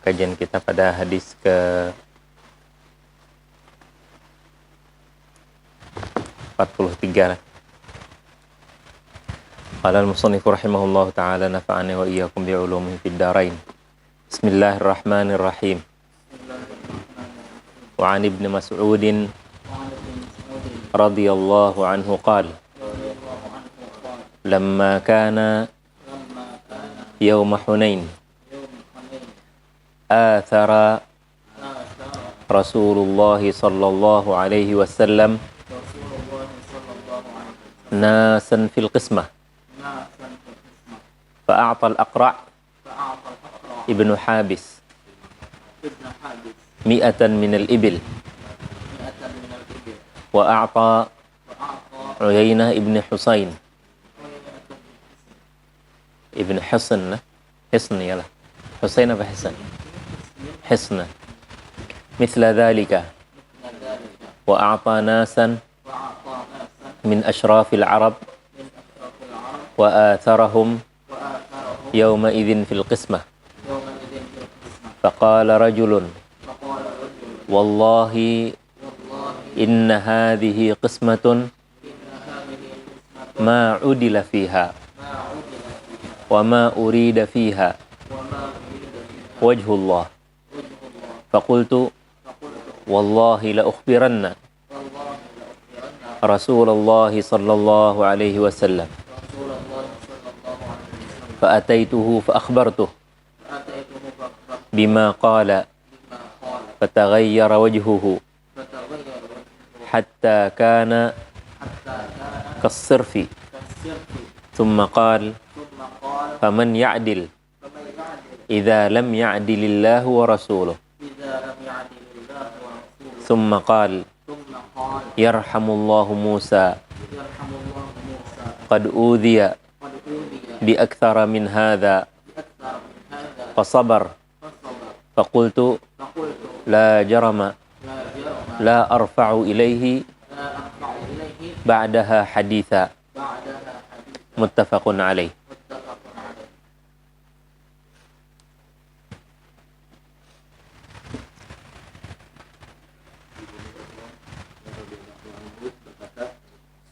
kajian kita pada hadis ke 43. Qala al-musannif rahimahullahu ta'ala nafa'ani wa iyyakum bi'ulumihi fid dharain. Bismillahirrahmanirrahim. Wa 'an ibn Mas'udin radhiyallahu anhu qala lamma kana yawm Hunain athara Rasulullah sallallahu alaihi wasallam nasan fil qismah fa'a'ta al-Aqra' ibnu Habis mi'atan min al-ibil wa a'ta Uyainah ibn Husain ibn Hasan Hisn yalah Husain apa Hasan Hisn mithla dhalika wa a'ta nasan min ashrafil Arab wa atharahum yawma idhin fil qismah faqala rajulun wallahi inna hadhihi qismatun ma udila fiha wa ma urida fiha wajhullah faqultu wallahi la ukhbiranna Rasulullah sallallahu alaihi wasallam فأتيته فأخبرته بما قال فتغير وجهه حتى كان كالصرف ثم قال فمن يعدل إذا لم يعدل الله ورسوله ثم قال يرحم الله موسى قد أوذي بأكثر من هذا فصبر فقلت لا جرم لا أرفع إليه بعدها حديثا متفق عليه.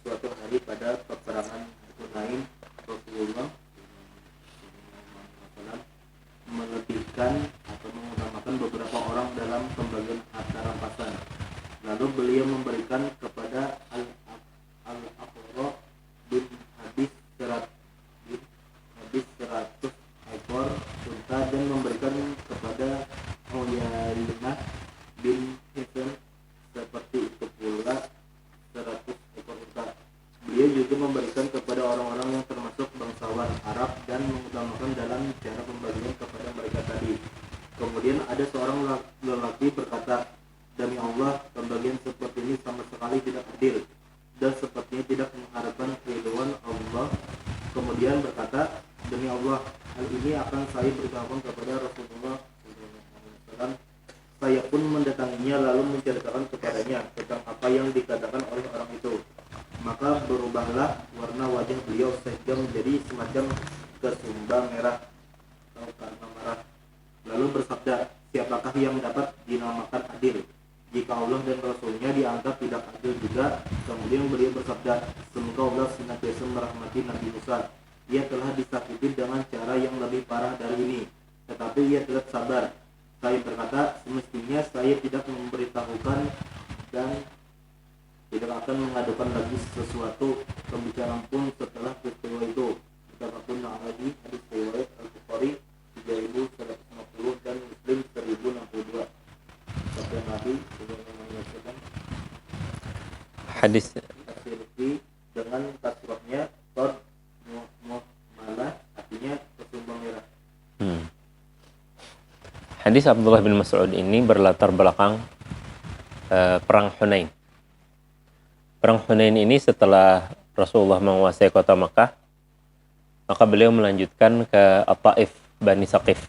Suatu hari pada peperangan Hunain Rasulullah melebihkan atau mengutamakan beberapa orang dalam pembagian harta rampasan. Lalu beliau memberikan kepada Al-Aqra bin Habis 100 ekor unta dan memberikan kepada Uyainah bin Hisn seperti itu pula 100 ekor unta. Beliau juga memberikan kepada orang-orang yang termasuk bangsawan Arab dan mengutamakan dalam cara pembagian kepada mereka tadi. Kemudian ada seorang lelaki berkata, demi Allah, pembagian seperti ini sama sekali tidak adil dan sepertinya tidak mengharapkan keridhaan Allah. Kemudian berkata, demi Allah, hal ini akan saya beritahukan kepada Rasulullah SAW. Saya pun mendatanginya lalu menceritakan kepadanya tentang apa yang dikatakan oleh orang itu. Maka berubahlah warna wajah beliau sehingga menjadi semacam kesumbang merah atau karena marah. Lalu bersabda, siapakah yang dapat dinamakan adil jika Allah dan Rasulnya dianggap tidak adil juga? Kemudian beliau bersabda, semoga Allah senantiasa merahmati Nabi Musa. Ia telah disakiti dengan cara yang lebih parah dari ini, tetapi ia tetap sabar. Saya berkata, semestinya saya tidak memberitahukan dan tidak akan mengadukan lagi sesuatu pembicaraan pun setelah peristiwa itu. Muttafaqun alaihi, hadis riwayat Al-Bukhari 3150 dan Muslim 1062. Sabda Nabi SAW. Hadis dengan kasrohnya qad malah artinya kesumbang merah. Hadis Abdullah bin Mas'ud ini berlatar belakang perang Hunain. Perang Hunain ini setelah Rasulullah menguasai kota Makkah, maka beliau melanjutkan ke At-Taif, Bani Saqif.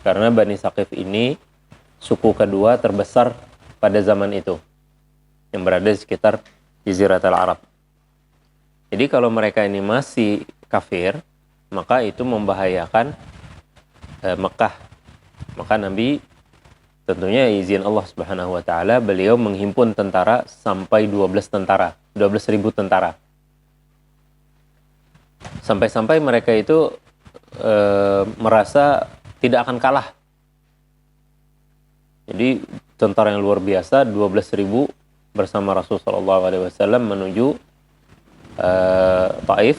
Karena Bani Saqif ini suku kedua terbesar pada zaman itu, yang berada di sekitar Jaziratul Arab. Jadi kalau mereka ini masih kafir, maka itu membahayakan Mekah Maka Nabi tentunya izin Allah Subhanahu wa taala, beliau menghimpun tentara sampai 12 tentara, 12.000 tentara. Sampai-sampai mereka itu merasa tidak akan kalah. Jadi tentara yang luar biasa, 12.000 bersama Rasulullah SAW menuju Taif.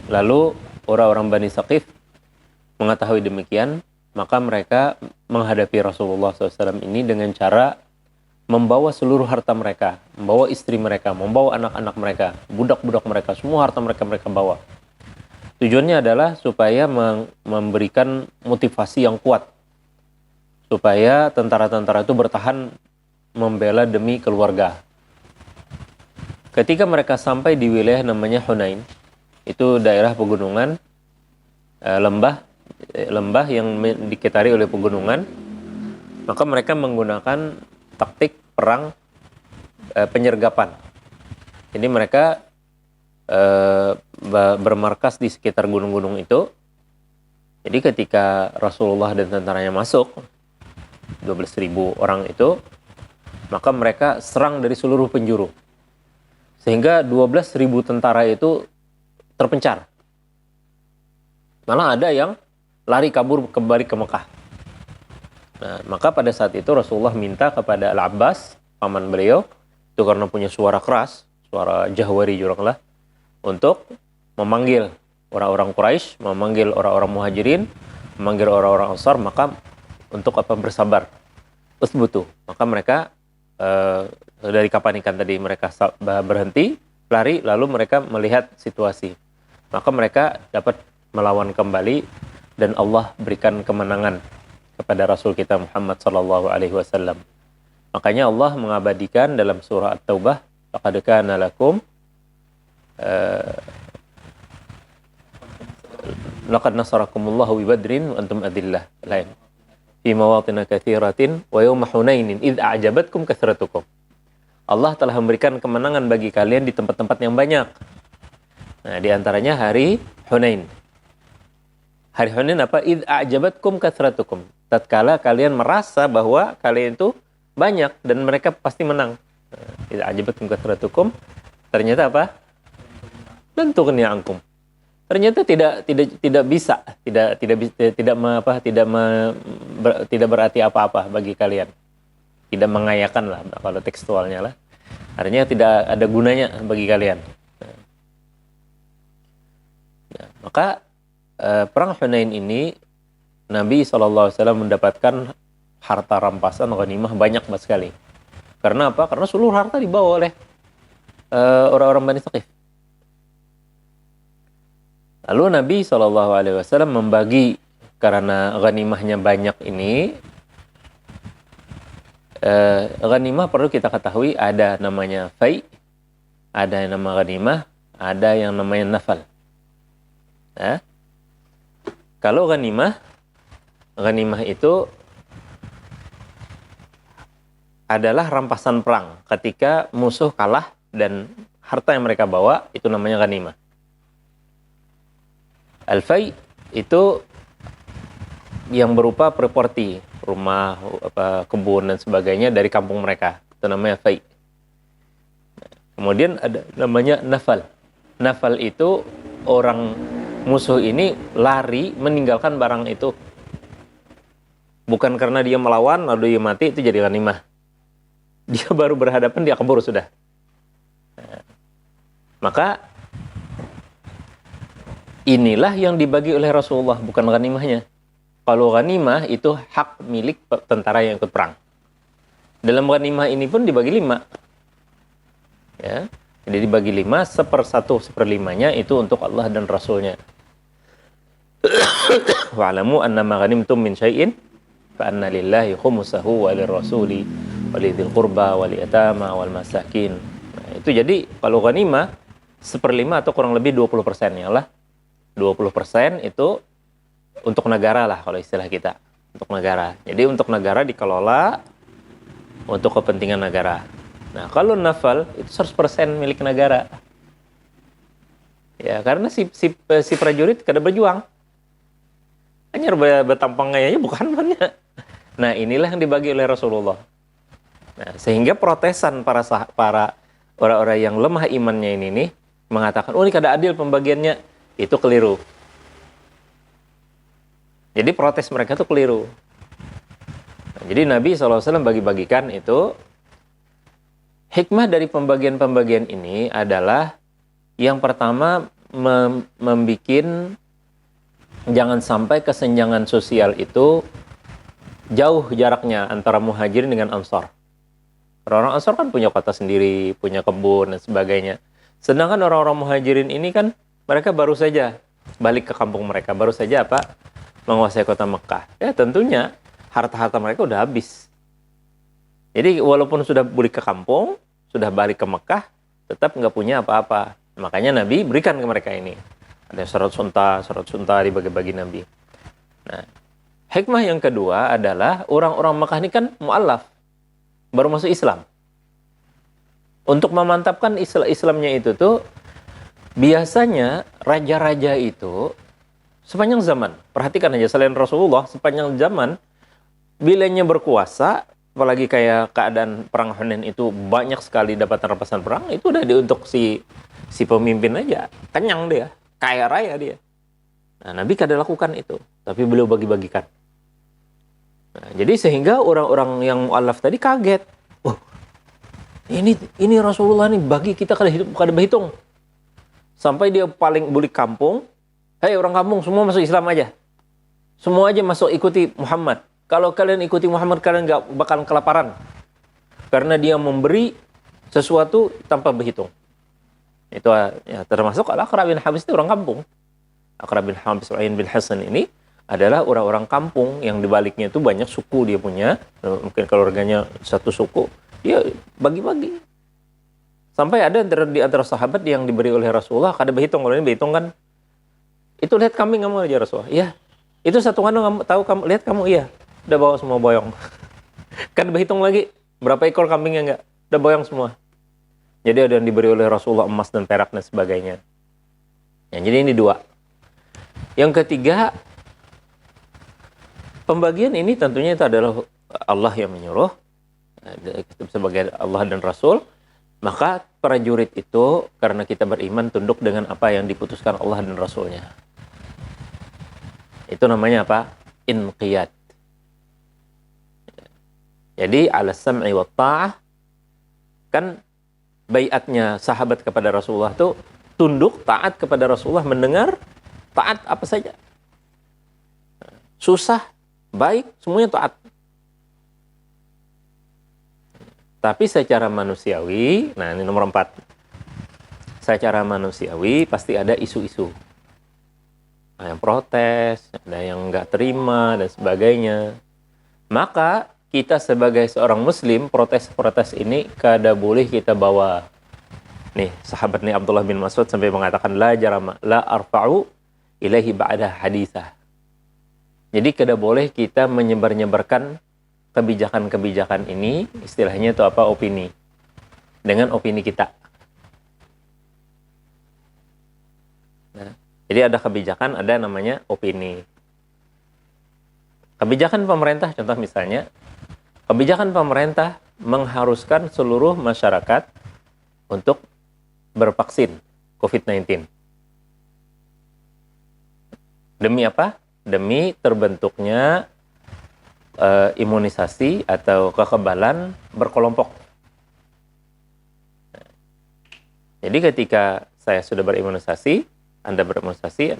Lalu orang-orang Bani Saqif mengetahui demikian, maka mereka menghadapi Rasulullah SAW ini dengan cara membawa seluruh harta mereka, membawa istri mereka, membawa anak-anak mereka, budak-budak mereka, semua harta mereka bawa. Tujuannya adalah supaya memberikan motivasi yang kuat, supaya tentara-tentara itu bertahan membela demi keluarga. Ketika mereka sampai di wilayah namanya Hunain, itu daerah pegunungan, lembah yang dikitari oleh pegunungan, maka mereka menggunakan taktik perang penyergapan. Jadi mereka bermarkas di sekitar gunung-gunung itu. Jadi ketika Rasulullah dan tentaranya masuk, 12.000 orang itu, maka mereka serang dari seluruh penjuru. Sehingga 12.000 tentara itu terpencar. Malah ada yang lari kabur kembali ke Mekah. Nah, maka pada saat itu Rasulullah minta kepada Al-Abbas, paman beliau, itu karena punya suara keras, suara jahwari juranglah, untuk memanggil orang-orang Quraisy, memanggil orang-orang Muhajirin, memanggil orang-orang Ansar, maka untuk apa? Bersabar. Usbutu. Maka mereka dari kapanikan tadi mereka berhenti, lari, lalu mereka melihat situasi. Maka mereka dapat melawan kembali dan Allah berikan kemenangan kepada Rasul kita Muhammad sallallahu alaihi wasallam. Makanya Allah mengabadikan dalam surah At-Taubah, laqad kana lakum laqad nasarakumullahu bi Badrin wa antum adillah lain fi mawatin katsiratin wa yawma Hunainin id a'jabatkum kathratukum. Allah telah memberikan kemenangan bagi kalian di tempat-tempat yang banyak. Nah, di antaranya hari Hunain. Hari Hunain apa? Id a'jabatkum kathratukum. Tatkala kalian merasa bahwa kalian itu banyak dan mereka pasti menang. Id a'jabatkum kathratukum. Ternyata apa? Dan tughni ankum. Ternyata tidak bisa, tidak berarti apa-apa bagi kalian. Tidak mengayakan lah kalau tekstualnya lah. Artinya tidak ada gunanya bagi kalian. Nah, maka perang Hunain ini Nabi SAW mendapatkan harta rampasan ghanimah banyak sekali. Karena apa? Karena seluruh harta dibawa oleh orang-orang Bani Saqif. Lalu Nabi SAW membagi, karena ghanimahnya banyak ini, ghanimah perlu kita ketahui ada namanya fai, ada yang nama ghanimah, ada yang namanya nafal. Nah, kalau ghanimah itu adalah rampasan perang ketika musuh kalah dan harta yang mereka bawa itu namanya ghanimah. Al-fai itu yang berupa properti, rumah, kebun dan sebagainya dari kampung mereka. Itu namanya fai. Kemudian ada namanya nafal. Nafal itu orang musuh ini lari meninggalkan barang itu. Bukan karena dia melawan lalu dia mati, itu jadi ghanimah. Dia baru berhadapan, dia kabur sudah. Maka inilah yang dibagi oleh Rasulullah, bukan ghanimahnya. Kalau ghanimah itu hak milik tentara yang ikut perang. Dalam ghanimah ini pun dibagi 5. Ya, jadi dibagi 5, 1/1/5-nya itu untuk Allah dan Rasulnya. Wa'lamu annama ghanimtum min syai'in fa anna lillahi khumsahu wa lirrasuli wa lidzil qurba wal yatama wal masakin. Nah, itu jadi kalau ghanimah 1/5 atau kurang lebih 20% ya lah. 20% itu untuk negara lah kalau istilah kita, untuk negara. Jadi untuk negara dikelola untuk kepentingan negara. Nah, kalau nafal itu 100% milik negara. Ya, karena si prajurit kada berjuang. Anyar betampang aja bukan banyak. Nah, inilah yang dibagi oleh Rasulullah. Nah, sehingga protesan para orang-orang yang lemah imannya ini nih mengatakan, oh ini kada adil pembagiannya, itu keliru. Jadi protes mereka itu keliru. Nah, jadi Nabi SAW bagi-bagikan itu, hikmah dari pembagian-pembagian ini adalah yang pertama membikin jangan sampai kesenjangan sosial itu jauh jaraknya antara muhajirin dengan ansar. Orang-orang ansar kan punya kota sendiri, punya kebun dan sebagainya. Sedangkan orang-orang muhajirin ini kan mereka baru saja balik ke kampung mereka, baru saja menguasai kota Mekah. Ya tentunya harta-harta mereka udah habis. Jadi walaupun sudah balik ke kampung, sudah balik ke Mekah, tetap nggak punya apa-apa. Makanya Nabi berikan ke mereka ini. Ada 100 unta dibagi-bagi Nabi. Nah, hikmah yang kedua adalah orang-orang Mekah ini kan mu'allaf, baru masuk Islam. Untuk memantapkan Islamnya itu tuh, biasanya raja-raja itu sepanjang zaman, perhatikan aja selain Rasulullah, sepanjang zaman, bilanya berkuasa, apalagi kayak keadaan perang Hunain itu banyak sekali dapat rampasan perang, itu udah untuk si pemimpin aja, kenyang dia, kaya raya dia. Nah, Nabi kada lakukan itu, tapi beliau bagi-bagikan. Nah, jadi sehingga orang-orang yang mu'alaf tadi kaget. Oh, ini Rasulullah nih bagi kita kada berhitung. Sampai dia paling bulik kampung, hei orang kampung semua masuk Islam aja. Semua aja masuk ikuti Muhammad. Kalau kalian ikuti Muhammad, kalian gak bakal kelaparan. Karena dia memberi sesuatu tanpa berhitung. Itu ya, termasuk Al-Aqra' bin Habis itu orang kampung. Aqra' bin Habis bin Hasan ini adalah orang-orang kampung yang dibaliknya itu banyak suku dia punya. Mungkin keluarganya satu suku, dia bagi-bagi. Sampai ada di antara sahabat yang diberi oleh Rasulullah, kada berhitung. Kalau ini berhitung kan, itu lihat kambing kamu aja Rasulullah. Iya. Itu satu kandung tahu kamu, lihat kamu iya. Udah bawa semua boyong. Kan berhitung lagi berapa ekor kambingnya enggak? Udah boyong semua. Jadi ada yang diberi oleh Rasulullah emas dan perak dan sebagainya. Ya, jadi ini dua. Yang ketiga, pembagian ini tentunya itu adalah Allah yang menyuruh sebagai Allah dan Rasul. Maka prajurit itu karena kita beriman tunduk dengan apa yang diputuskan Allah dan Rasulnya. Itu namanya apa? Inqiyad. Jadi ala sam'i wa ta'ah, kan baiatnya sahabat kepada Rasulullah itu tunduk, taat kepada Rasulullah, mendengar, taat apa saja. Susah, baik, semuanya taat. Tapi secara manusiawi, nah ini nomor 4. Secara manusiawi pasti ada isu-isu. Ada yang protes, ada yang nggak terima, dan sebagainya. Maka kita sebagai seorang muslim, protes-protes ini kada boleh kita bawa. Nih, sahabat nih Abdullah bin Mas'ud sampai mengatakan, la jarama, la arfa'u ilaihi ba'da hadithah. Jadi kada boleh kita menyebar-nyebarkan kebijakan-kebijakan ini, istilahnya itu apa? Opini. Dengan opini kita. Nah, jadi ada kebijakan, ada namanya opini. Kebijakan pemerintah, contoh misalnya, kebijakan pemerintah mengharuskan seluruh masyarakat untuk bervaksin COVID-19. Demi apa? Demi terbentuknya imunisasi atau kekebalan berkelompok. Jadi ketika saya sudah berimunisasi, Anda berimunisasi,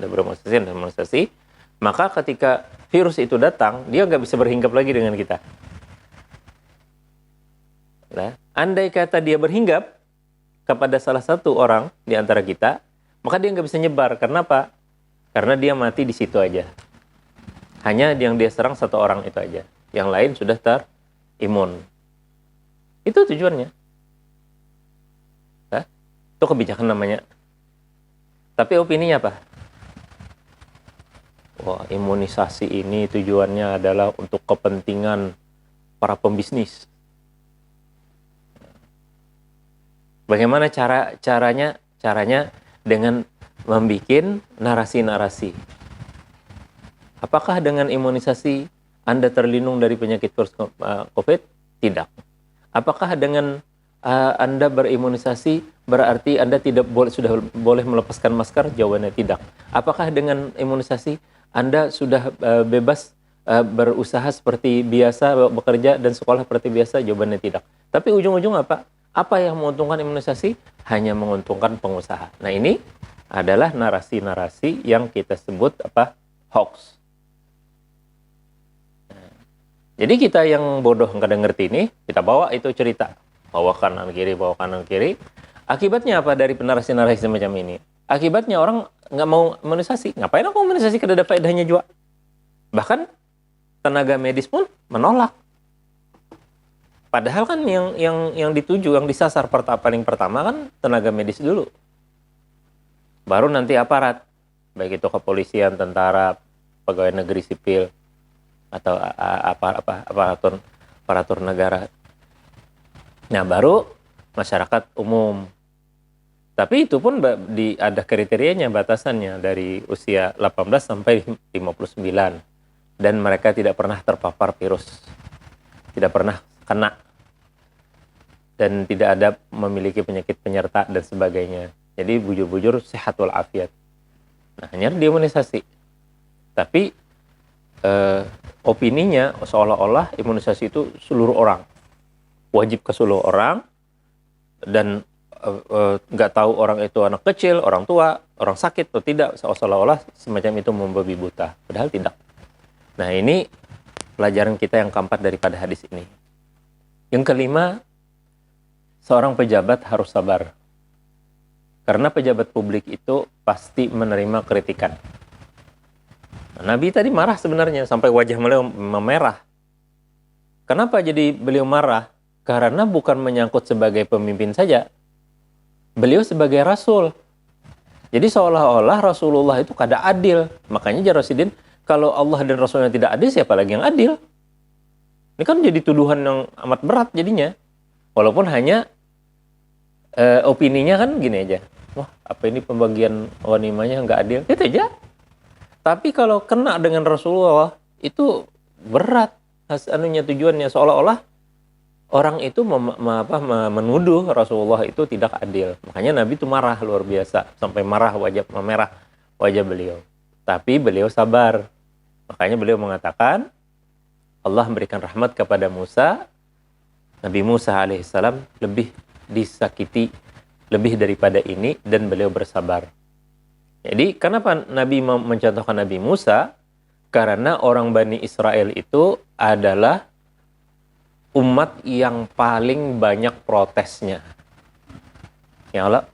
maka ketika virus itu datang, dia nggak bisa berhinggap lagi dengan kita. Nah, andai kata dia berhinggap kepada salah satu orang di antara kita, maka dia nggak bisa nyebar. Karena apa? Karena dia mati di situ aja. Hanya yang dia serang satu orang itu aja. Yang lain sudah terimun. Itu tujuannya. Nah, itu kebijakan namanya. Tapi opininya apa? Wah, imunisasi ini tujuannya adalah untuk kepentingan para pembisnis. Bagaimana caranya? Caranya dengan membuat narasi-narasi. Apakah dengan imunisasi Anda terlindung dari penyakit virus COVID? Tidak. Apakah dengan Anda berimunisasi berarti Anda sudah boleh melepaskan masker? Jawabannya tidak. Apakah dengan imunisasi Anda sudah bebas berusaha seperti biasa, bekerja dan sekolah seperti biasa? Jawabannya tidak. Tapi ujung-ujung apa? Apa yang menguntungkan imunisasi? Hanya menguntungkan pengusaha. Nah, ini adalah narasi-narasi yang kita sebut hoax. Jadi kita yang bodoh nggak ada ngerti ini, kita bawa itu cerita. Bawa kanan kiri. Akibatnya apa dari narasi-narasi semacam ini? Akibatnya orang nggak mau imunisasi. Ngapain aku imunisasi kalau ada faedahnya juga? Bahkan tenaga medis pun menolak. Padahal kan yang dituju, yang disasar paling pertama kan tenaga medis dulu. Baru nanti aparat, baik itu kepolisian, tentara, pegawai negeri sipil, atau aparatur negara. Nah, baru masyarakat umum. Tapi itu pun ada kriterianya, batasannya dari usia 18 sampai 59. Dan mereka tidak pernah terpapar virus. Tidak pernah kena. Dan tidak ada memiliki penyakit penyerta dan sebagainya. Jadi bujur-bujur sehat walafiat. Nah, hanya diimunisasi. Tapi opininya seolah-olah imunisasi itu seluruh orang. Wajib ke seluruh orang. Dan nggak tahu orang itu anak kecil, orang tua, orang sakit atau tidak. Seolah-olah semacam itu membabi buta. Padahal tidak. Nah, ini pelajaran kita yang keempat daripada hadis ini. Yang kelima, seorang pejabat harus sabar. Karena pejabat publik itu pasti menerima kritikan. Nah, Nabi tadi marah sebenarnya, sampai wajah beliau memerah. Kenapa jadi beliau marah? Karena bukan menyangkut sebagai pemimpin saja. Beliau sebagai rasul. Jadi seolah-olah Rasulullah itu kada adil. Makanya Jarasidin, kalau Allah dan Rasulnya tidak adil, siapa lagi yang adil? Ini kan jadi tuduhan yang amat berat jadinya. Walaupun hanya opininya kan gini aja. Wah, apa ini pembagian ghanimahnya nggak adil? Itu aja. Tapi kalau kena dengan Rasulullah, itu berat. Tujuannya seolah-olah orang itu menuduh Rasulullah itu tidak adil. Makanya Nabi itu marah luar biasa. Sampai memerah wajah beliau. Tapi beliau sabar. Makanya beliau mengatakan, Allah memberikan rahmat kepada Musa. Nabi Musa alaihissalam lebih disakiti lebih daripada ini dan beliau bersabar. Jadi kenapa Nabi mencontohkan Nabi Musa? Karena orang Bani Israel itu adalah umat yang paling banyak protesnya. Ya Allah,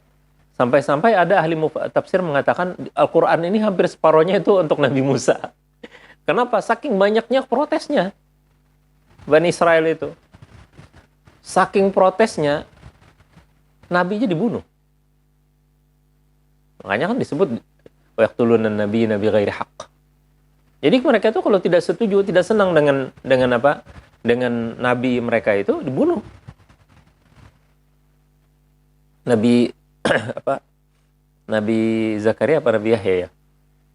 sampai-sampai ada ahli tafsir mengatakan Al-Quran ini hampir separohnya itu untuk Nabi Musa. Kenapa? Saking banyaknya protesnya Bani Israel itu. Saking protesnya, Nabinya dibunuh. Makanya kan disebut waqtulun nabi ghairi haqq. Jadi mereka itu kalau tidak setuju, tidak senang dengan apa? Dengan nabi mereka itu dibunuh. Nabi apa? Nabi Zakaria apa Nabi Yahya ya?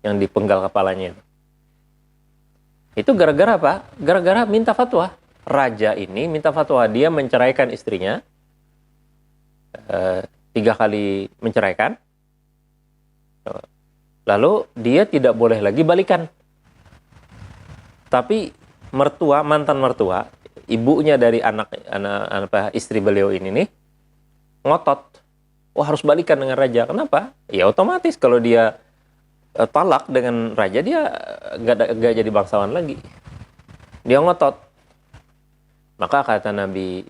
Yang dipenggal kepalanya. Itu gara-gara apa? Gara-gara minta fatwa. Raja ini minta fatwa, dia menceraikan istrinya 3 kali menceraikan, lalu dia tidak boleh lagi balikan. Tapi mantan mertua, ibunya dari anak istri beliau ini nih ngotot, wah harus balikan dengan raja. Kenapa? Ya otomatis kalau dia talak dengan raja, dia nggak jadi bangsawan lagi. Dia ngotot. Maka kata Nabi,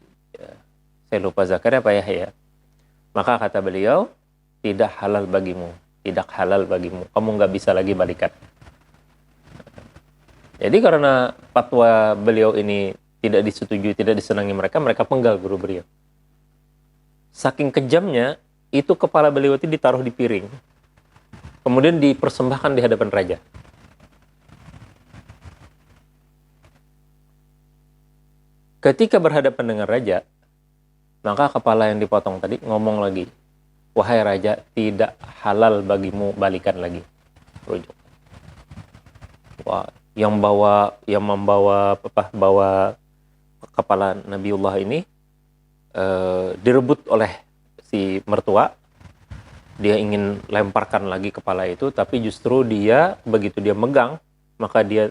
saya lupa Zakaria apa Yahya. Maka kata beliau, tidak halal bagimu. Tidak halal bagimu. Kamu nggak bisa lagi balikan. Jadi karena fatwa beliau ini tidak disetujui, tidak disenangi mereka penggal guru beliau. Saking kejamnya, itu kepala beliau itu ditaruh di piring. Kemudian dipersembahkan di hadapan raja. Ketika berhadapan dengan raja, maka kepala yang dipotong tadi ngomong lagi, wahai raja, tidak halal bagimu balikan lagi. Rujuk. Wah, yang membawa bawa kepala Nabiullah ini direbut oleh si mertua. Dia ingin lemparkan lagi kepala itu, tapi justru dia begitu dia megang, maka dia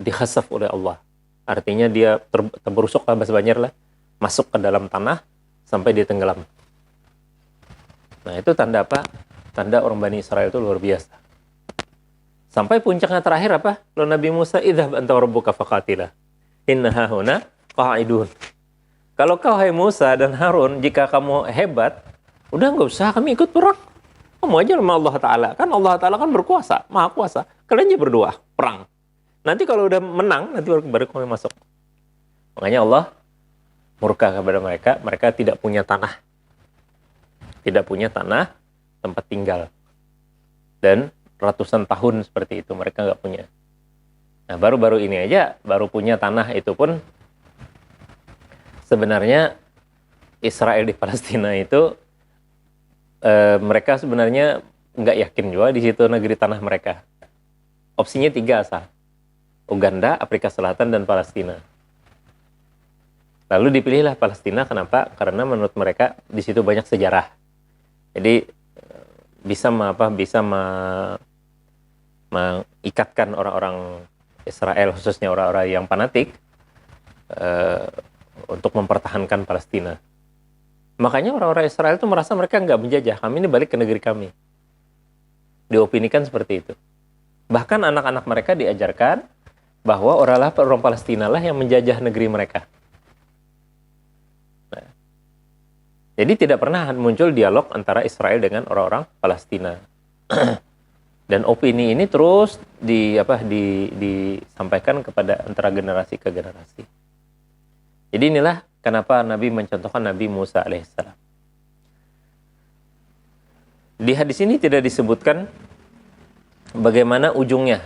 dikhasaf oleh Allah. Artinya dia terberusuk lah, bahasa Banjar lah, masuk ke dalam tanah sampai dia tenggelam. Nah, itu tanda apa? Tanda orang Bani Israel itu luar biasa. Sampai puncaknya terakhir apa? Lalu Nabi Musa, idhab anta rabbuka faqatila inna hahuna qa'idun. Kalau kau hai Musa dan Harun, jika kamu hebat, udah nggak usah kami ikut perang. Kamu aja sama Allah Ta'ala. Kan Allah Ta'ala kan berkuasa, maha kuasa. Kalian aja berdua, perang. Nanti kalau udah menang, nanti baru kami masuk. Makanya Allah murka kepada mereka. Mereka tidak punya tanah. Tidak punya tanah, tempat tinggal. Dan ratusan tahun seperti itu mereka nggak punya. Nah, baru-baru ini aja, baru punya tanah itu pun sebenarnya Israel di Palestina itu mereka sebenarnya nggak yakin juga di situ negeri tanah mereka. Opsinya 3 asal. Uganda, Afrika Selatan, dan Palestina. Lalu dipilihlah Palestina. Kenapa? Karena menurut mereka di situ banyak sejarah. Jadi bisa mengikatkan orang-orang Israel, khususnya orang-orang yang fanatik, untuk mempertahankan Palestina. Makanya orang-orang Israel itu merasa mereka nggak menjajah. Kami ini balik ke negeri kami. Diopinikan seperti itu. Bahkan anak-anak mereka diajarkan bahwa orang Palestina lah yang menjajah negeri mereka. Nah, jadi tidak pernah muncul dialog antara Israel dengan orang-orang Palestina. Dan opini ini terus disampaikan kepada antara generasi ke generasi. Jadi inilah kenapa Nabi mencontohkan Nabi Musa alaihissalam. Di hadis ini tidak disebutkan bagaimana ujungnya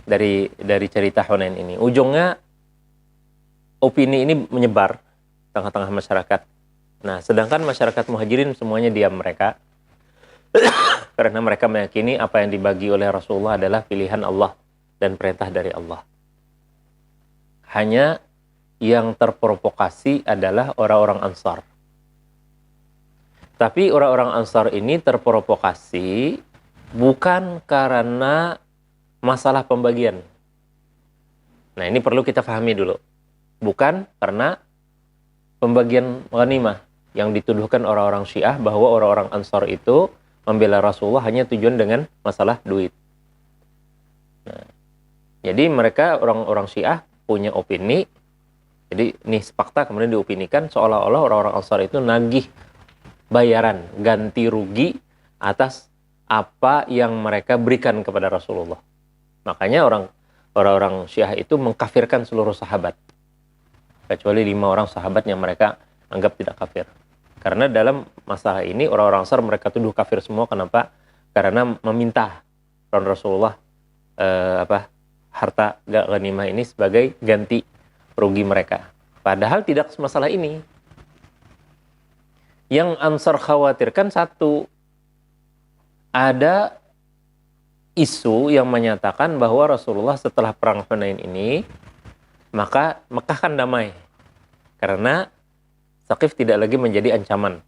dari cerita Hunain ini. Ujungnya opini ini menyebar tengah-tengah masyarakat. Nah, sedangkan masyarakat Muhajirin semuanya diam mereka. Karena mereka meyakini apa yang dibagi oleh Rasulullah adalah pilihan Allah dan perintah dari Allah. Hanya yang terprovokasi adalah orang-orang Ansar. Tapi orang-orang Ansar ini terprovokasi bukan karena masalah pembagian. Nah, ini perlu kita pahami dulu. Bukan karena pembagian ghanimah yang dituduhkan orang-orang Syiah bahwa orang-orang Ansar itu membela Rasulullah hanya tujuan dengan masalah duit. Nah, jadi mereka orang-orang Syiah punya opini. Jadi ini fakta kemudian diopinikan seolah-olah orang-orang Ansar itu nagih bayaran ganti rugi atas apa yang mereka berikan kepada Rasulullah. Makanya orang-orang Syiah itu mengkafirkan seluruh sahabat. Kecuali 5 orang sahabat yang mereka anggap tidak kafir. Karena dalam masalah ini orang-orang Ansar mereka tuduh kafir semua. Kenapa? Karena meminta Rasulullah harta ghanimah ini sebagai ganti rugi mereka. Padahal tidak masalah ini. Yang Ansar khawatirkan satu, ada isu yang menyatakan bahwa Rasulullah setelah perang Hunain ini, maka Mekah kan damai. Karena Saqif tidak lagi menjadi ancaman.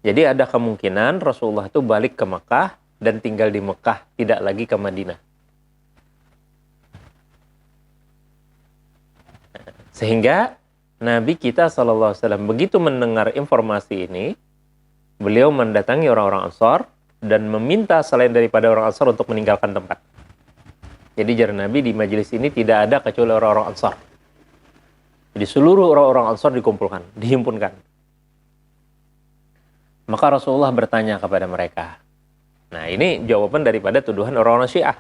Jadi ada kemungkinan Rasulullah itu balik ke Mekah dan tinggal di Mekah, tidak lagi ke Madinah. Sehingga Nabi kita SAW begitu mendengar informasi ini, beliau mendatangi orang-orang Ansar dan meminta selain daripada orang Ansar untuk meninggalkan tempat. Jadi jar Nabi di majelis ini tidak ada kecuali orang-orang Ansar. Jadi seluruh orang-orang Ansar dikumpulkan, dihimpunkan. Maka Rasulullah bertanya kepada mereka. Nah, ini jawaban daripada tuduhan orang-orang Syiah.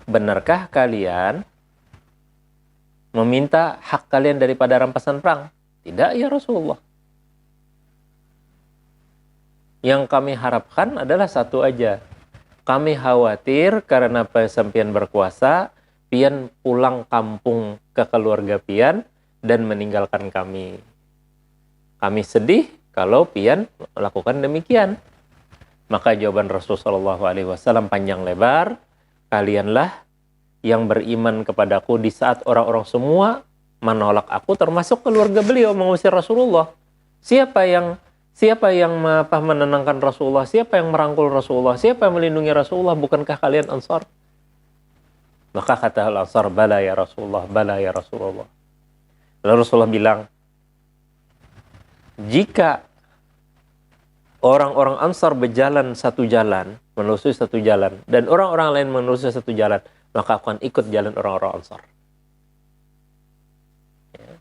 Benarkah kalian meminta hak kalian daripada rampasan perang? Tidak ya Rasulullah. Yang kami harapkan adalah satu aja. Kami khawatir karena sampian berkuasa, pian pulang kampung ke keluarga pian dan meninggalkan kami. Kami sedih kalau pian melakukan demikian. Maka jawaban Rasulullah SAW panjang lebar, kalianlah yang beriman kepadaku di saat orang-orang semua menolak aku, termasuk keluarga beliau mengusir Rasulullah. Siapa yang menenangkan Rasulullah? Siapa yang merangkul Rasulullah? Siapa yang melindungi Rasulullah? Bukankah kalian Ansar? Maka kata Al-Ansar, bala ya Rasulullah, bala ya Rasulullah. Lalu Rasulullah bilang, jika orang-orang Ansar berjalan satu jalan, menelusuri satu jalan, dan orang-orang lain menelusuri satu jalan, maka aku akan ikut jalan orang-orang Ansar. Ya.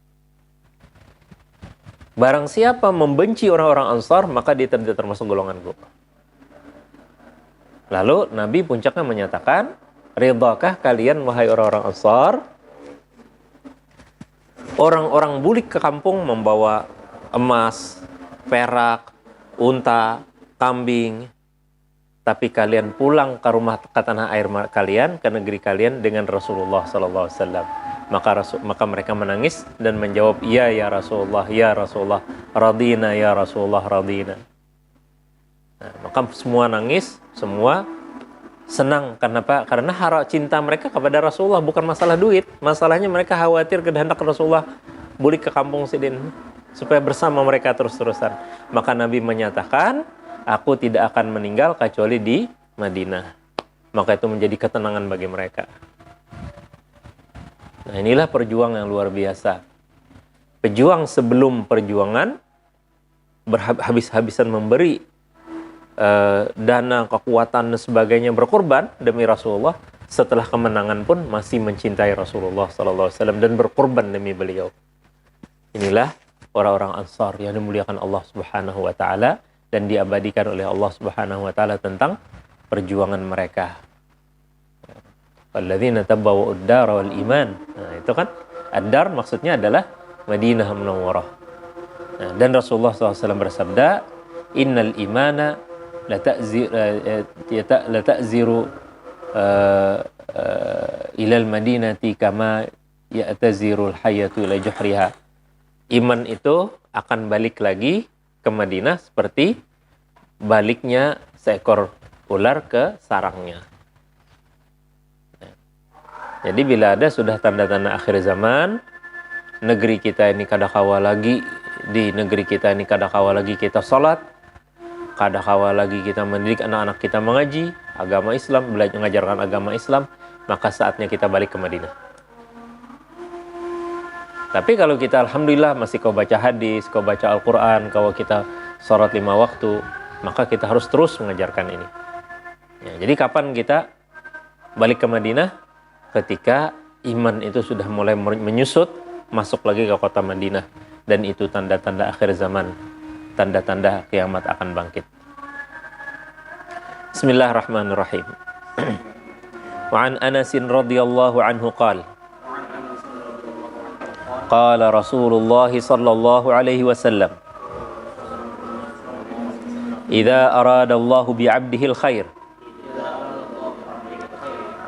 Barang siapa membenci orang-orang Ansar, maka dia tidak termasuk golonganku. Lalu Nabi puncaknya menyatakan, ridhakah kalian wahai orang-orang Ansar? Orang-orang bulik ke kampung membawa emas, perak, unta, kambing, tapi kalian pulang ke rumah, ke tanah air kalian, ke negeri kalian dengan Rasulullah SAW. Maka mereka menangis dan menjawab, ya Rasulullah, ya Rasulullah, radina ya Rasulullah, radina. Nah, maka semua nangis, semua senang. Kenapa? Karena cinta mereka kepada Rasulullah bukan masalah duit. Masalahnya mereka khawatir kehendak Rasulullah balik ke kampung Sidin supaya bersama mereka terus-terusan. Maka Nabi menyatakan, aku tidak akan meninggal kecuali di Madinah. Maka itu menjadi ketenangan bagi mereka. Nah, inilah perjuangan yang luar biasa. Pejuang sebelum perjuangan berhabis-habisan memberi dana, kekuatan dan sebagainya, berkorban demi Rasulullah. Setelah kemenangan pun masih mencintai Rasulullah SAW dan berkorban demi beliau. Inilah orang-orang Ansar yang dimuliakan Allah Subhanahu wa taala dan diabadikan oleh Allah Subhanahu wa taala tentang perjuangan mereka. Alladzina tabawwa'ud dara wal iman. Nah, itu kan ad-dar maksudnya adalah Madinah Munawwarah. Nah, dan Rasulullah SAW bersabda, innal imana la ta'ziru ila al-madinati kama ya'taziru al-hayatu ila juhriha. Iman itu akan balik lagi ke Madinah seperti baliknya seekor ular ke sarangnya. Jadi bila ada sudah tanda-tanda akhir zaman, negeri kita ini kadakawa lagi, di negeri kita ini kadakawa lagi kita sholat, kadakawa lagi kita mendidik anak-anak kita mengaji agama Islam, belajar mengajarkan agama Islam, maka saatnya kita balik ke Madinah. Tapi kalau kita alhamdulillah masih kau baca hadis, kau baca Al-Quran, kalau kita sholat 5 waktu, maka kita harus terus mengajarkan ini. Ya, jadi kapan kita balik ke Madinah? Ketika iman itu sudah mulai menyusut, masuk lagi ke kota Madinah. Dan itu tanda-tanda akhir zaman, tanda-tanda kiamat akan bangkit. Bismillahirrahmanirrahim. Wa an Anas radhiyallahu anhu qala qala Rasulullah sallallahu alaihi wasallam, idza arada Allah bi 'abdihi al-khair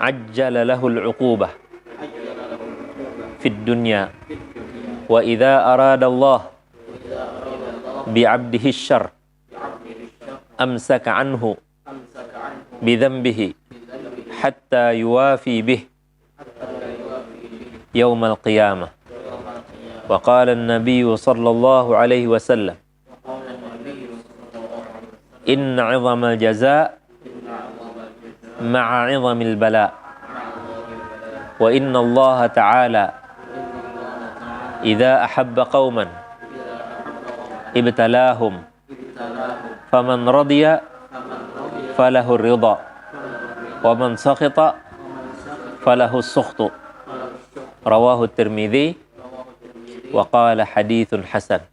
ajjala lahu al-'uqubah fid dunya, wa idza arada Allah bi 'abdihi asy-syarr amsaka anhu bi dhanbihi hatta yuwafi bih yaum al-qiyamah. Wa qala an-nabiy sallallahu alaihi wasallam, inna 'idhamal jazaa ma'a 'idhamil bala, wa inna Allah ta'ala idza ahabba qauman ibtalahum faman radiya falahu ridha wa man sakhita falahu as-sukhtu. Rawahu at-Tirmidzi wa qala haditsun hasan.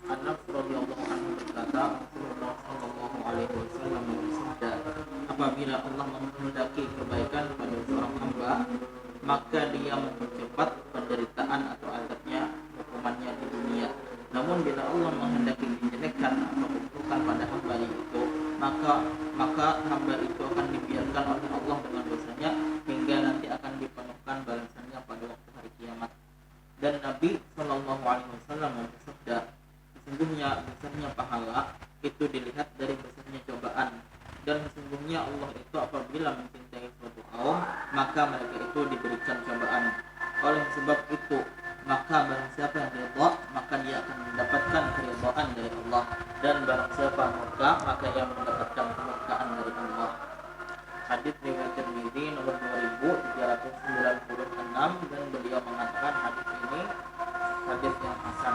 Anas radhiyallahu anhu berkata, Rasulullah sallallahu alaihi wasallam bersabda, apabila Allah menghendaki kebaikan pada seorang hamba, maka dia mempercepat penderitaan atau azabnya, hukumannya di dunia. Namun bila Allah menghendaki kejelekan atau keburukan pada hamba itu, maka hamba itu akan dibiarkan oleh Allah dengan dosanya hingga nanti akan dipenuhkan balasannya pada waktu hari kiamat. Dan Nabi Shallallahu Alaihi Wasallam bersabda, sesungguhnya besarnya pahala itu dilihat dari besarnya cobaan, dan sesungguhnya Allah itu apabila mencintai kaum, maka mereka itu diberikan cobaan. Oleh sebab itu, maka barang siapa yang ridha, maka dia akan mendapatkan keridhaan dari Allah, dan barang siapa murka, maka ia mendapatkan kemurkaan dari Allah. Hadis riwayat Tirmidzi nomor 2396, dan beliau mengatakan hadis ini hadis yang hasan.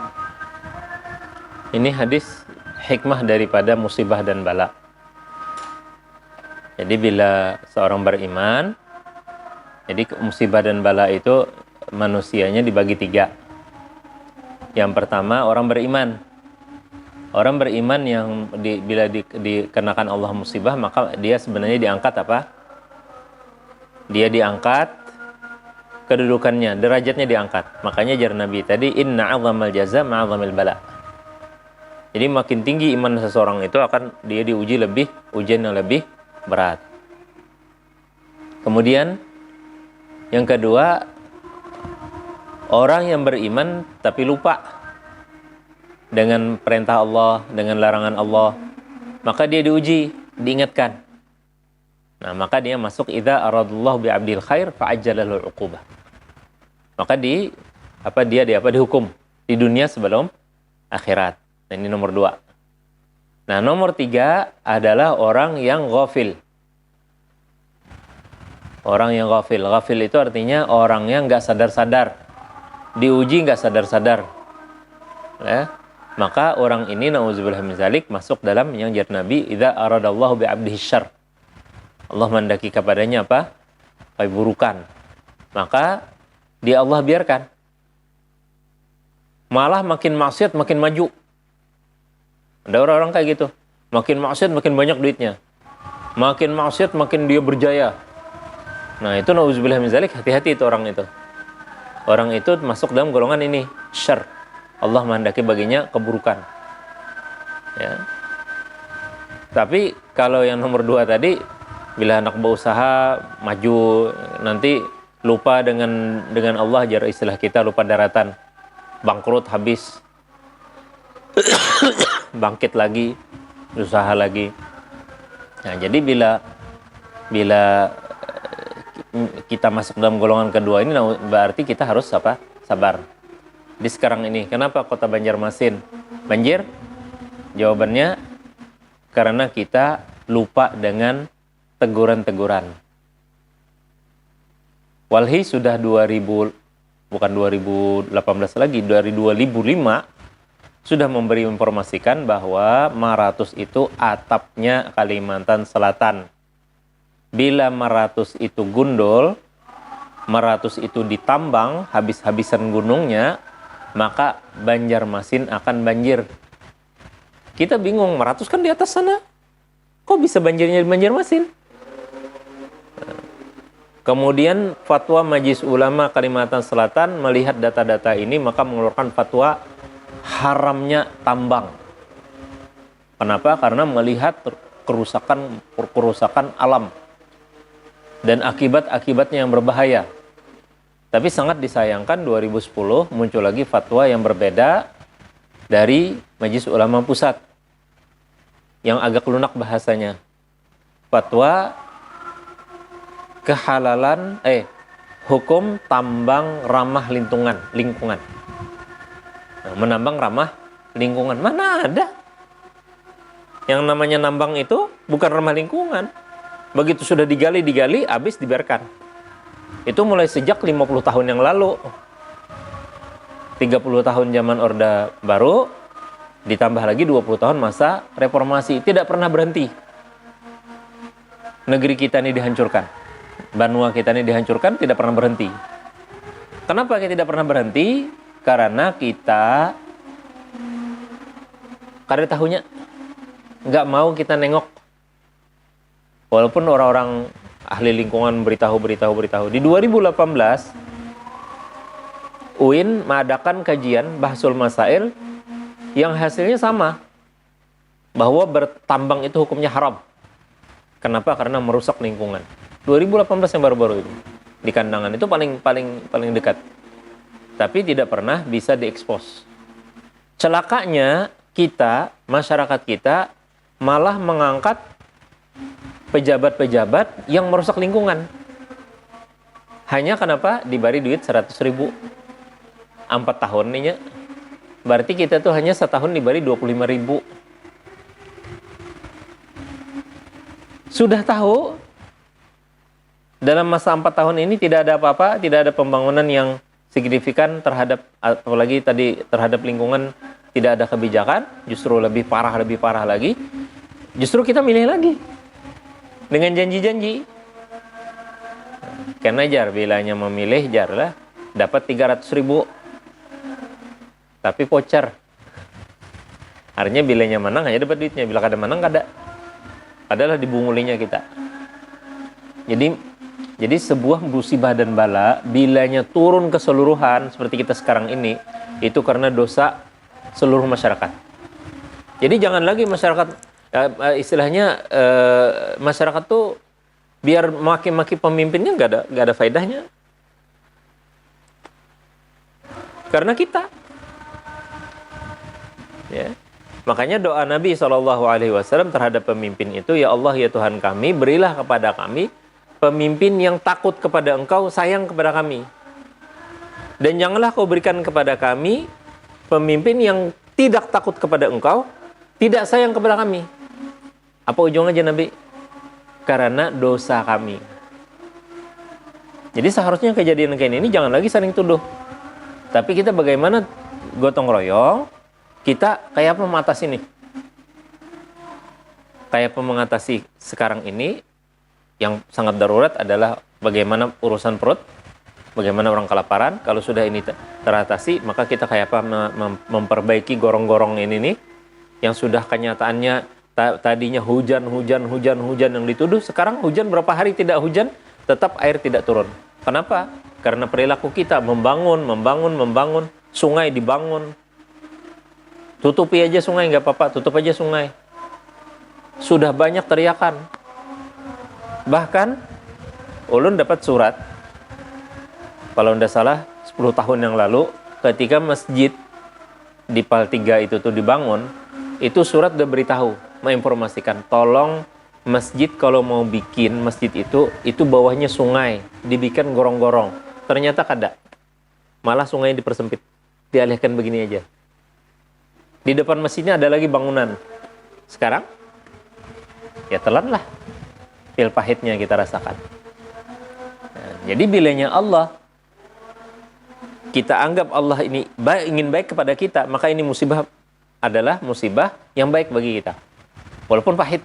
Ini hadis hikmah daripada musibah dan bala. Jadi bila seorang beriman, jadi musibah dan bala itu manusianya dibagi 3. Yang pertama orang beriman. Orang beriman yang bila dikenakan Allah musibah, maka dia sebenarnya diangkat apa? Dia diangkat kedudukannya, derajatnya diangkat. Makanya jar Nabi tadi, inna 'azamal jaza ma'azamil bala. Jadi makin tinggi iman seseorang itu akan dia diuji ujian yang lebih berat. Kemudian yang kedua, orang yang beriman tapi lupa dengan perintah Allah, dengan larangan Allah, maka dia diuji, diingatkan. Nah, maka dia masuk idza aradallahu bi'abdil khair fa'ajjalahu 'uqubah. Maka dia dihukum di dunia sebelum akhirat. Nah, ini nomor 2. Nah, nomor 3 adalah orang yang ghafil. Orang yang ghafil. Ghafil itu artinya orang yang nggak sadar-sadar. Diuji nggak sadar-sadar. Ya. Maka orang ini na'udzubillah min dzalik masuk dalam yang jar Nabi idza aradallahu bi'abdihi syarr. Allah mendaki kepadanya apa? Keburukan. Maka dia Allah biarkan. Malah makin maksiat makin maju. Ada orang-orang kayak gitu. Makin maksiat makin banyak duitnya. Makin maksiat makin dia berjaya. Nah, itu na'udzubillah min dzalik, hati-hati itu orang itu. Orang itu masuk dalam golongan ini, syarr. Allah menghendaki baginya keburukan. Ya. Tapi kalau yang nomor 2 tadi, bila anak berusaha maju, nanti lupa dengan Allah, jar istilah kita lupa daratan, bangkrut habis, bangkit lagi, usaha lagi. Nah, jadi bila kita masuk dalam golongan kedua ini, berarti kita harus apa? Sabar. Di sekarang ini, kenapa kota Banjarmasin banjir? Jawabannya karena kita lupa dengan teguran-teguran. Walhi sudah 2018 lagi, dari 2005 sudah memberi informasikan bahwa Maratus itu atapnya Kalimantan Selatan. Bila Maratus itu gundul, Maratus itu ditambang, habis-habisan gunungnya, maka Banjarmasin akan banjir. Kita bingung, Maratus kan di atas sana. Kok bisa banjirnya di Banjarmasin? Kemudian fatwa Majelis Ulama Kalimantan Selatan melihat data-data ini, maka mengeluarkan fatwa haramnya tambang. Kenapa? Karena melihat kerusakan alam dan akibat-akibatnya yang berbahaya. Tapi sangat disayangkan 2010 muncul lagi fatwa yang berbeda dari Majelis Ulama Pusat yang agak lunak bahasanya. Fatwa kehalalan hukum tambang ramah lingkungan. Nah, menambang ramah lingkungan. Mana ada? Yang namanya nambang itu bukan ramah lingkungan. Begitu sudah digali, habis dibiarkan. Itu mulai sejak 50 tahun yang lalu. 30 tahun zaman Orde Baru, ditambah lagi 20 tahun masa reformasi. Tidak pernah berhenti. Negeri kita ini dihancurkan. Banua kita ini dihancurkan, tidak pernah berhenti. Kenapa kita tidak pernah berhenti? Karena kita kada tahunya. Nggak mau kita nengok. Walaupun orang-orang ahli lingkungan beritahu. Di 2018, UIN mengadakan kajian Bahsul Masail yang hasilnya sama. Bahwa bertambang itu hukumnya haram. Kenapa? Karena merusak lingkungan. 2018 yang baru-baru ini. Di Kandangan itu paling dekat. Tapi tidak pernah bisa diekspos. Celakanya kita, masyarakat kita, malah mengangkat pejabat-pejabat yang merusak lingkungan. Hanya kenapa diberi duit 100 ribu 4 tahun nih ya. Berarti kita tuh hanya setahun diberi 25 ribu. Sudah tahu dalam masa 4 tahun ini tidak ada apa-apa, tidak ada pembangunan yang signifikan terhadap, apalagi tadi terhadap lingkungan, tidak ada kebijakan, justru lebih parah lagi. Justru kita milih lagi dengan janji-janji. Karena jar, bilanya memilih jarlah dapat 300 ribu. Tapi voucher. Artinya bilanya menang hanya dapat duitnya, bila kada menang kada. Adalah dibungulinya kita. Jadi sebuah musibah dan bala bilanya turun keseluruhan seperti kita sekarang ini, itu karena dosa seluruh masyarakat. Jadi jangan lagi masyarakat istilahnya masyarakat tuh biar maki-maki pemimpinnya nggak ada faedahnya. Karena kita, ya. Makanya doa Nabi SAW terhadap pemimpin itu, ya Allah ya Tuhan kami, berilah kepada kami pemimpin yang takut kepada Engkau, sayang kepada kami. Dan janganlah Kau berikan kepada kami pemimpin yang tidak takut kepada Engkau, tidak sayang kepada kami. Apa ujung aja Nabi? Karena dosa kami. Jadi seharusnya kejadian kayak ini jangan lagi saling tuduh. Tapi kita bagaimana gotong royong, kita kayak apa mengatasi ini? Kayak apa mengatasi sekarang ini yang sangat darurat adalah bagaimana urusan perut, bagaimana orang kelaparan. Kalau sudah ini teratasi, maka kita kayak apa memperbaiki gorong-gorong ini nih, yang sudah kenyataannya tadinya hujan yang dituduh, sekarang hujan berapa hari tidak hujan, tetap air tidak turun. Kenapa? Karena perilaku kita membangun, sungai dibangun. Tutupi aja sungai, nggak apa-apa, tutup aja sungai. Sudah banyak teriakan. Bahkan, ulun dapat surat, kalau tidak salah, 10 tahun yang lalu, ketika masjid di Paltiga itu tuh dibangun, itu surat udah beritahu, menginformasikan, tolong masjid kalau mau bikin masjid itu bawahnya sungai, dibikin gorong-gorong. Ternyata kada. Malah sungai dipersempit, dialihkan begini aja. Di depan masjidnya ada lagi bangunan. Sekarang, ya telanlah pil pahitnya kita rasakan. Nah, jadi bilanya Allah, kita anggap Allah ini ingin baik kepada kita, maka ini musibah adalah musibah yang baik bagi kita. Walaupun pahit,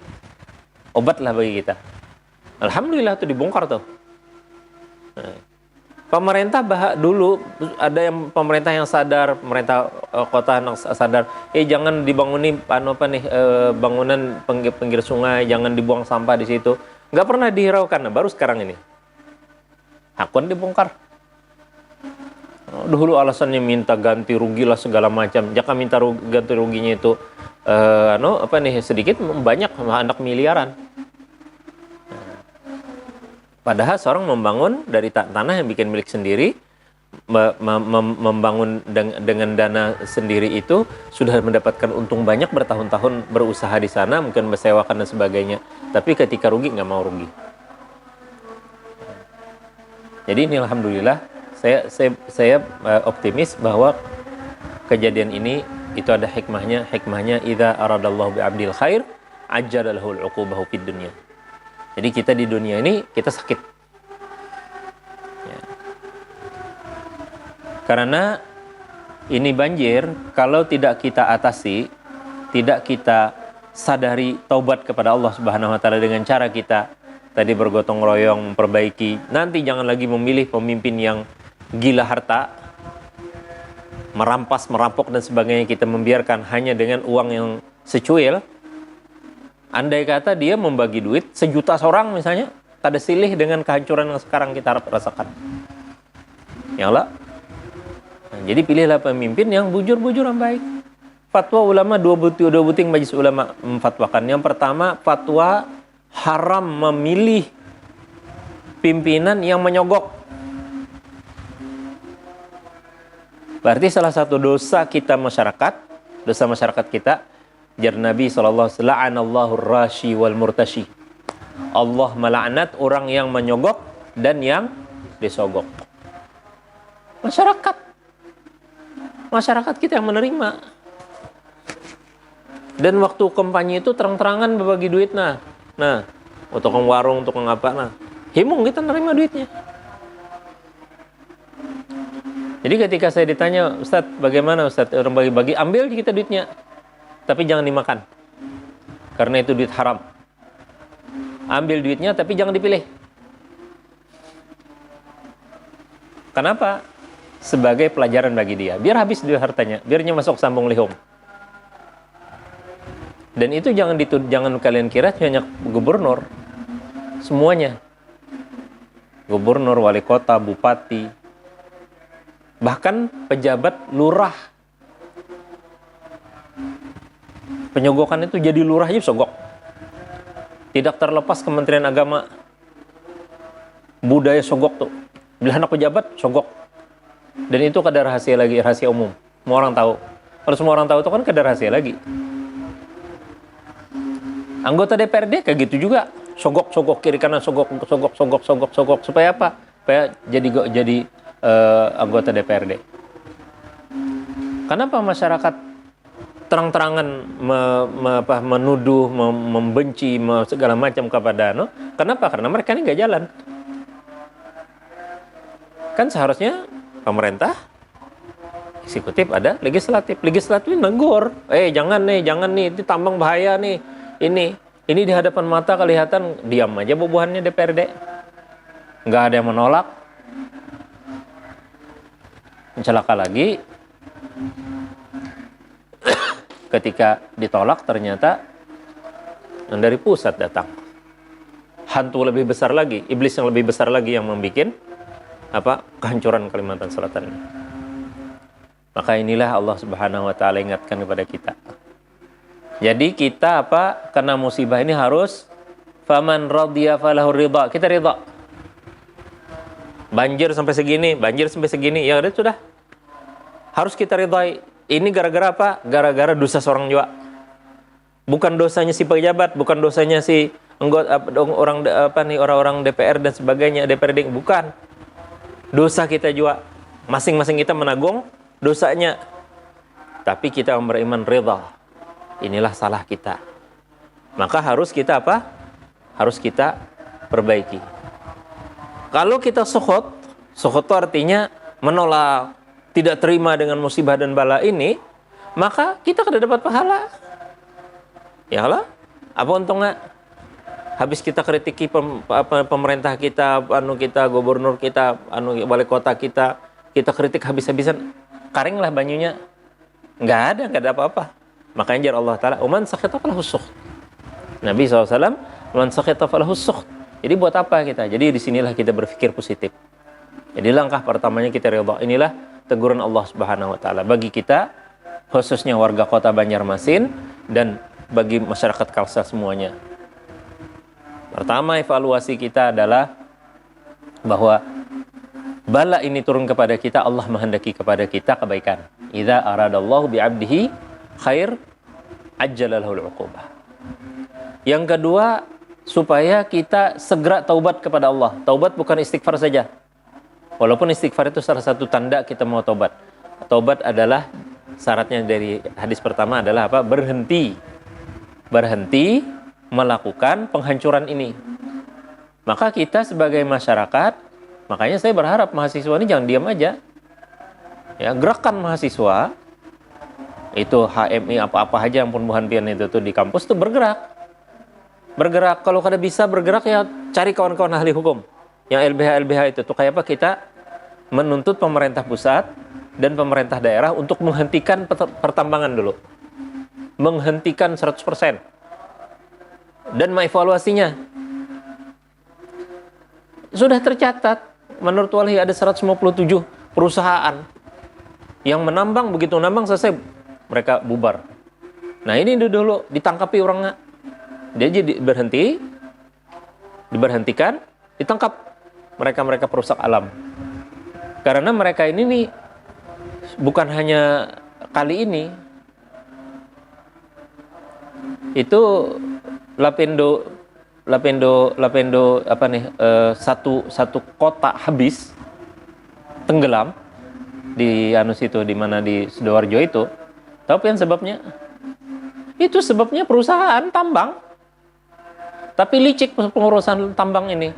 obatlah bagi kita. Alhamdulillah itu dibongkar tuh. Nah, pemerintah dulu ada yang pemerintah yang sadar, pemerintah kota yang sadar, jangan dibangunin bangunan pinggir sungai, jangan dibuang sampah di situ. Nggak pernah dihiraukan. Nah, baru sekarang ini hakun dibongkar. Dulu alasannya minta ganti rugi lah segala macam. Jangan minta ganti ruginya itu sedikit, banyak, anak miliaran. Padahal seorang membangun dari tanah yang bikin milik sendiri, membangun dengan dana sendiri itu sudah mendapatkan untung banyak, bertahun-tahun berusaha di sana, mungkin bersewakan dan sebagainya. Tapi ketika rugi nggak mau rugi. Jadi ini alhamdulillah saya optimis bahwa kejadian ini itu ada hikmahnya idza aradallahu bi'abdil khair ajjalallahu al-uqubahu fid dunya. Jadi kita di dunia ini kita sakit. Ya. Karena ini banjir, kalau tidak kita atasi, tidak kita sadari taubat kepada Allah Subhanahu wa taala dengan cara kita tadi bergotong royong memperbaiki, nanti jangan lagi memilih pemimpin yang gila harta, merampas, merampok dan sebagainya, kita membiarkan hanya dengan uang yang secuil. Andai kata dia membagi duit 1 juta seorang misalnya, kada silih dengan kehancuran yang sekarang kita rasakan. Ya Allah. Nah, jadi pilihlah pemimpin yang bujur-bujur yang baik. Fatwa ulama dua buting majelis ulama memfatwakan. Yang pertama, fatwa haram memilih pimpinan yang menyogok. Berarti salah satu dosa kita dosa masyarakat kita, jar Nabi SAW, la'anallahu rashi wal murtashi. Allah melaknat orang yang menyogok dan yang disogok. Masyarakat kita yang menerima. Dan waktu kampanye itu terang-terangan berbagi duit nah, tukang warung, tukang apa, himung kita nerima duitnya. Jadi ketika saya ditanya, Ustadz, bagaimana Ustadz orang bagi-bagi, ambil kita duitnya, tapi jangan dimakan, karena itu duit haram. Ambil duitnya, tapi jangan dipilih. Kenapa? Sebagai pelajaran bagi dia, biar habis dia hartanya, biarnya masuk sambung lihum. Dan itu jangan kalian kira hanya gubernur, semuanya. Gubernur, wali kota, bupati, bahkan pejabat lurah. Penyogokan itu jadi lurah aja sogok. Tidak terlepas Kementerian Agama, budaya sogok tuh. Bila anak pejabat, sogok. Dan itu kada rahasia lagi, rahasia umum. Semua orang tahu. Kalau semua orang tahu itu kan kada rahasia lagi. Anggota DPRD kayak gitu juga, sogok kiri kanan, sogok. Supaya apa? Supaya jadi anggota DPRD. Kenapa masyarakat terang-terangan menuduh, membenci, segala macam kepada Kenapa? Karena mereka ini nggak jalan. Kan seharusnya pemerintah, eksekutif ada, legislatif negur. Jangan nih, itu tambang bahaya nih. Ini di hadapan mata kelihatan, diam aja bubuhannya DPRD. Nggak ada yang menolak. Celaka lagi, ketika ditolak ternyata yang dari pusat datang. Hantu lebih besar lagi, iblis yang lebih besar lagi yang membuat kehancuran Kalimantan Selatan ini. Maka inilah Allah Subhanahu wa taala ingatkan kepada kita. Jadi kita kena musibah ini harus faman radiya falahu ridha. Kita ridha. Banjir sampai segini, ya udah sudah. Harus kita ridhai. Ini gara-gara apa? Gara-gara dosa seorang juga. Bukan dosanya si pejabat, bukan dosanya si orang-orang DPR dan sebagainya, DPRD, bukan. Dosa kita juga. Masing-masing kita menanggung dosanya. Tapi kita beriman ridha. Inilah salah kita. Maka harus kita harus kita perbaiki. Kalau kita sukhut itu artinya menolak, tidak terima dengan musibah dan bala ini, maka kita kada dapat pahala. Ya lah, apa untungnya? Habis kita kritiki pemerintah kita, gubernur kita, wali kota kita kritik habis-habisan, karinglah banyunya. Nggak ada apa-apa. Makanya jar Allah Ta'ala, "Uman sakhita falahu sukht." Nabi SAW, "Uman sakhita falahu sukht." Jadi buat apa kita? Jadi disinilah kita berpikir positif. Jadi langkah pertamanya kita ridha. Inilah teguran Allah Subhanahu wa taala bagi kita, khususnya warga kota Banjarmasin dan bagi masyarakat Kalsel semuanya. Pertama, evaluasi kita adalah bahwa bala ini turun kepada kita, Allah menghendaki kepada kita kebaikan. Idza aradallahu bi'abdihi khair ajjalallahu al-uqubah. Yang kedua, supaya kita segera taubat kepada Allah. Taubat bukan istighfar saja. Walaupun istighfar itu salah satu tanda kita mau taubat. Taubat adalah syaratnya dari hadis pertama adalah apa? Berhenti melakukan penghancuran ini. Maka kita sebagai masyarakat, makanya saya berharap mahasiswa ini jangan diam aja. Ya, gerakan mahasiswa itu HMI apa-apa aja yang pembunuhan pian itu tuh di kampus tuh bergerak. Kalau kada bisa bergerak ya cari kawan-kawan ahli hukum. Yang LBH itu tuh kayak apa, kita menuntut pemerintah pusat dan pemerintah daerah untuk menghentikan pertambangan dulu. Menghentikan 100%. Dan mengevaluasinya. Sudah tercatat menurut Walhi ada 157 perusahaan yang menambang, begitu nambang selesai mereka bubar. Nah ini dulu ditangkapi orangnya. Dia jadi diberhentikan, ditangkap mereka perusak alam. Karena mereka ini nih bukan hanya kali ini. Itu Lapindo Lapindo apa nih, satu kota habis tenggelam di situ, di mana di Sidoarjo itu. Tahu kan sebabnya? Itu sebabnya perusahaan tambang. Tapi licik pengurusan tambang ini.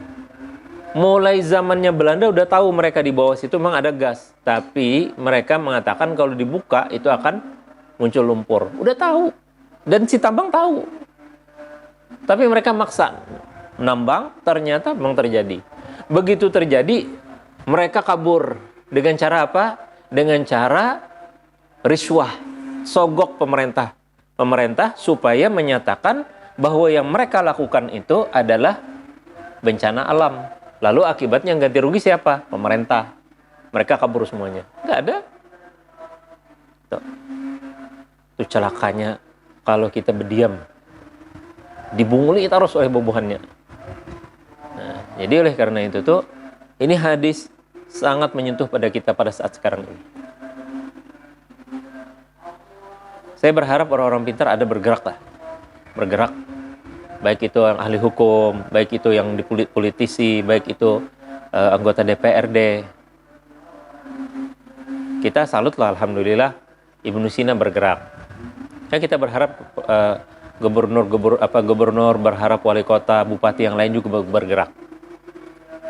Mulai zamannya Belanda udah tahu mereka di bawah situ memang ada gas. Tapi mereka mengatakan kalau dibuka itu akan muncul lumpur. Udah tahu. Dan si tambang tahu. Tapi mereka maksa menambang, ternyata memang terjadi. Begitu terjadi, mereka kabur. Dengan cara apa? Dengan cara riswah, sogok pemerintah. Pemerintah supaya menyatakan bahwa yang mereka lakukan itu adalah bencana alam. Lalu akibatnya yang ganti rugi siapa? Pemerintah. Mereka kabur semuanya. Nggak ada. Tuh. Itu celakanya kalau kita berdiam. Dibunguli terus oleh bubuhannya. Nah, jadi oleh karena itu tuh, ini hadis sangat menyentuh pada kita pada saat sekarang ini. Saya berharap orang-orang pintar ada bergerak lah. Bergerak. Baik itu yang ahli hukum, baik itu yang politisi, baik itu anggota DPRD. Kita salut lah, alhamdulillah, Ibnu Sina bergerak. Ya, kita berharap gubernur berharap wali kota, bupati yang lain juga bergerak.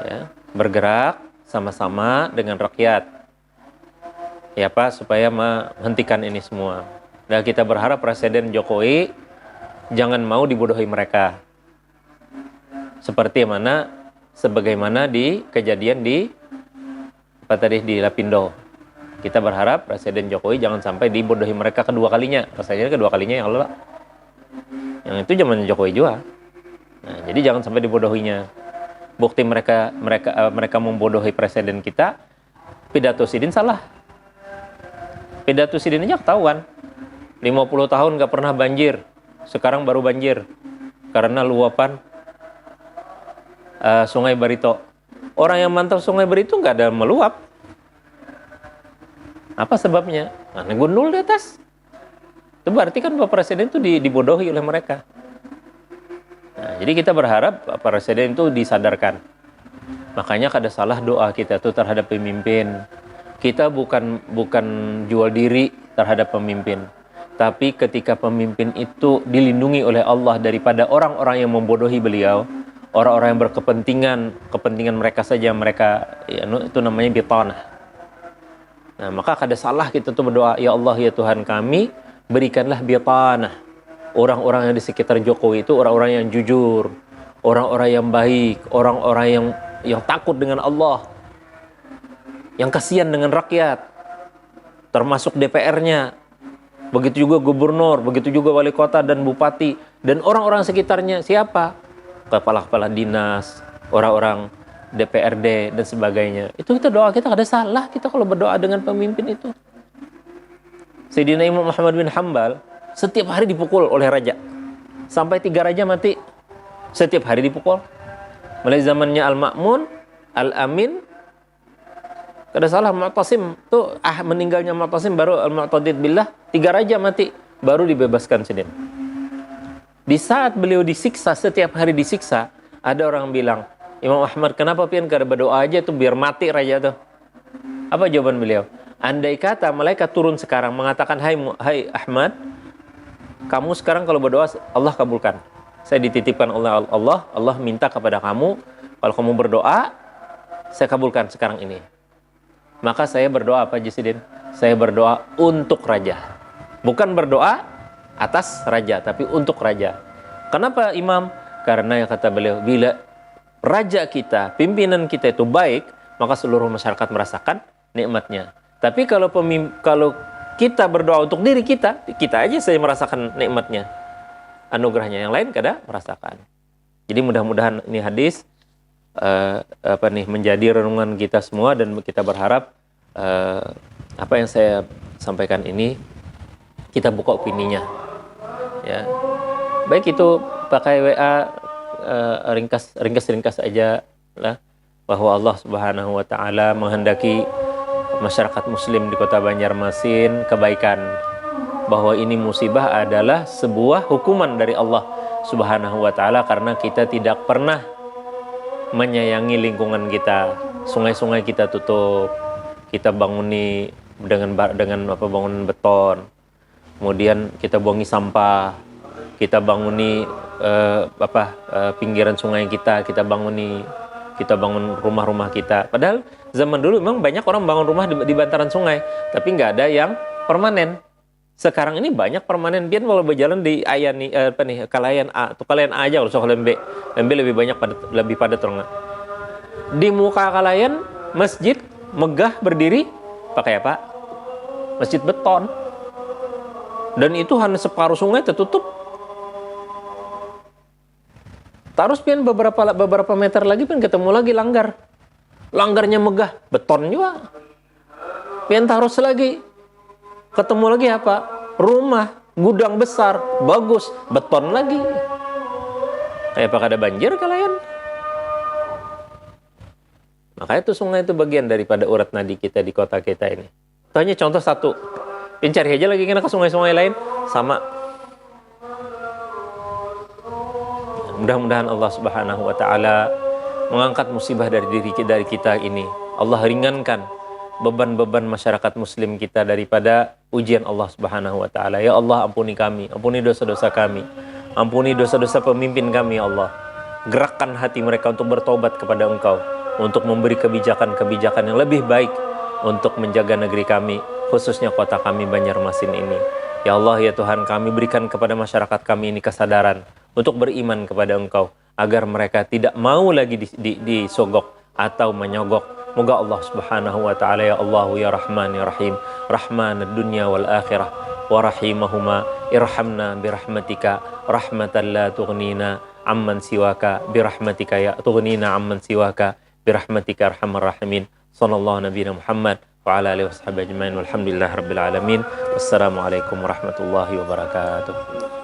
Ya, bergerak sama-sama dengan rakyat. Ya Pak, supaya menghentikan ini semua. Dan kita berharap Presiden Jokowi jangan mau dibodohi mereka. Sebagaimana di kejadian di Lapindo. Kita berharap Presiden Jokowi jangan sampai dibodohi mereka kedua kalinya. Rasanya kedua kalinya ya Allah. Yang itu zaman Jokowi juga. Nah, jadi jangan sampai dibodohinya. Bukti mereka membodohi presiden kita, pidato Sidin salah. Pidato Sidin aja ketahuan. 50 tahun gak pernah banjir. Sekarang baru banjir karena luapan Sungai Barito. Orang yang mantau Sungai Barito nggak ada meluap. Apa sebabnya? Nah, gundul di atas. Itu berarti kan Pak Presiden itu dibodohi oleh mereka. Nah, jadi kita berharap Pak Presiden itu disadarkan. Makanya kada salah doa kita tuh terhadap pemimpin. Kita bukan jual diri terhadap pemimpin. Tapi ketika pemimpin itu dilindungi oleh Allah daripada orang-orang yang membodohi beliau, orang-orang yang kepentingan mereka saja, itu namanya bitanah. Nah, maka kada salah kita tuh berdoa, ya Allah ya Tuhan kami, berikanlah bitanah. Orang-orang yang di sekitar Jokowi itu orang-orang yang jujur, orang-orang yang baik, orang-orang yang takut dengan Allah, yang kasihan dengan rakyat, termasuk DPR-nya. Begitu juga gubernur, begitu juga wali kota dan bupati, dan orang-orang sekitarnya. Siapa? Kepala-kepala dinas, orang-orang DPRD, dan sebagainya. Itu kita doa, kita ada salah kita kalau berdoa dengan pemimpin itu. Sayyidina Imam Ahmad bin Hanbal setiap hari dipukul oleh raja. Sampai 3 raja mati. Setiap hari dipukul. Mulai zamannya Al-Ma'mun, Al-Amin, kada salah Mu'tasim tuh meninggalnya Mu'tasim baru Al-Mu'tadid billah 3 raja mati baru dibebaskan Sidin. Di saat beliau disiksa, setiap hari disiksa, ada orang bilang, Imam Ahmad kenapa pian kada berdoa aja tuh biar mati raja tuh. Apa jawaban beliau? Andai kata malaikat turun sekarang mengatakan, hai Ahmad, kamu sekarang kalau berdoa Allah kabulkan. Saya dititipkan oleh Allah minta kepada kamu kalau kamu berdoa saya kabulkan sekarang ini. Maka saya berdoa apa Jisidin? Saya berdoa untuk raja. Bukan berdoa atas raja, tapi untuk raja. Kenapa Imam? Karena yang kata beliau, bila raja kita, pimpinan kita itu baik, maka seluruh masyarakat merasakan nikmatnya. Tapi kalau kita berdoa untuk diri kita aja saya merasakan nikmatnya, anugerahnya. Yang lain kada merasakan. Jadi mudah-mudahan ini hadis menjadi renungan kita semua, dan kita berharap apa yang saya sampaikan ini kita buka opininya, ya. Baik itu pakai WA ringkas aja lah, bahwa Allah Subhanahu wa taala menghendaki masyarakat muslim di Kota Banjarmasin kebaikan, bahwa ini musibah adalah sebuah hukuman dari Allah Subhanahu wa Ta'ala karena kita tidak pernah menyayangi lingkungan kita. Sungai-sungai kita tutup, kita banguni dengan bangunan beton, kemudian kita buangi sampah, kita banguni pinggiran sungai kita bangun rumah-rumah kita. Padahal zaman dulu memang banyak orang bangun rumah di bantaran sungai, tapi nggak ada yang permanen. Sekarang ini banyak permanen. Biar kalau berjalan di kalayan A atau kalayan A aja kalau soal B lebih banyak lebih padat orang. Di muka kalayan masjid megah berdiri pakai apa? Masjid beton. Dan itu hanya separuh sungai tertutup. Terus pian beberapa meter lagi pian ketemu lagi langgar. Langgarnya megah, beton juga. Pian terus lagi ketemu lagi apa? Rumah, gudang besar, bagus, beton lagi. Kayak apakah ada banjir kalian? Makanya itu sungai itu bagian daripada urat nadi kita di kota kita ini. Itu hanya contoh satu. Pian cari aja lagi kena ke sungai-sungai lain sama. Mudah-mudahan Allah Subhanahu wa Ta'ala mengangkat musibah dari kita ini. Allah ringankan beban-beban masyarakat muslim kita daripada ujian Allah Subhanahu wa Ta'ala. Ya Allah, ampuni kami, ampuni dosa-dosa kami, ampuni dosa-dosa pemimpin kami, ya Allah. Gerakkan hati mereka untuk bertobat kepada Engkau, untuk memberi kebijakan-kebijakan yang lebih baik untuk menjaga negeri kami, khususnya kota kami Banjarmasin ini. Ya Allah, ya Tuhan kami, berikan kepada masyarakat kami ini kesadaran untuk beriman kepada Engkau, agar mereka tidak mau lagi disogok atau menyogok. Moga Allah Subhanahu wa Ta'ala, ya Allah, ya Rahman, ya Rahim, Rahman ad-dunya wal akhirah, wa rahimahuma, irhamna birahmatika, rahmatan la tughnina amman siwaka, birahmatika ya tughnina amman siwaka, birahmatika arhamar rahimin. Sallallahu nabiyina Muhammad wa ala alihi wa sahbihi ajma'in, walhamdulillahi rabbil alamin. Wassalamualaikum warahmatullahi wabarakatuh.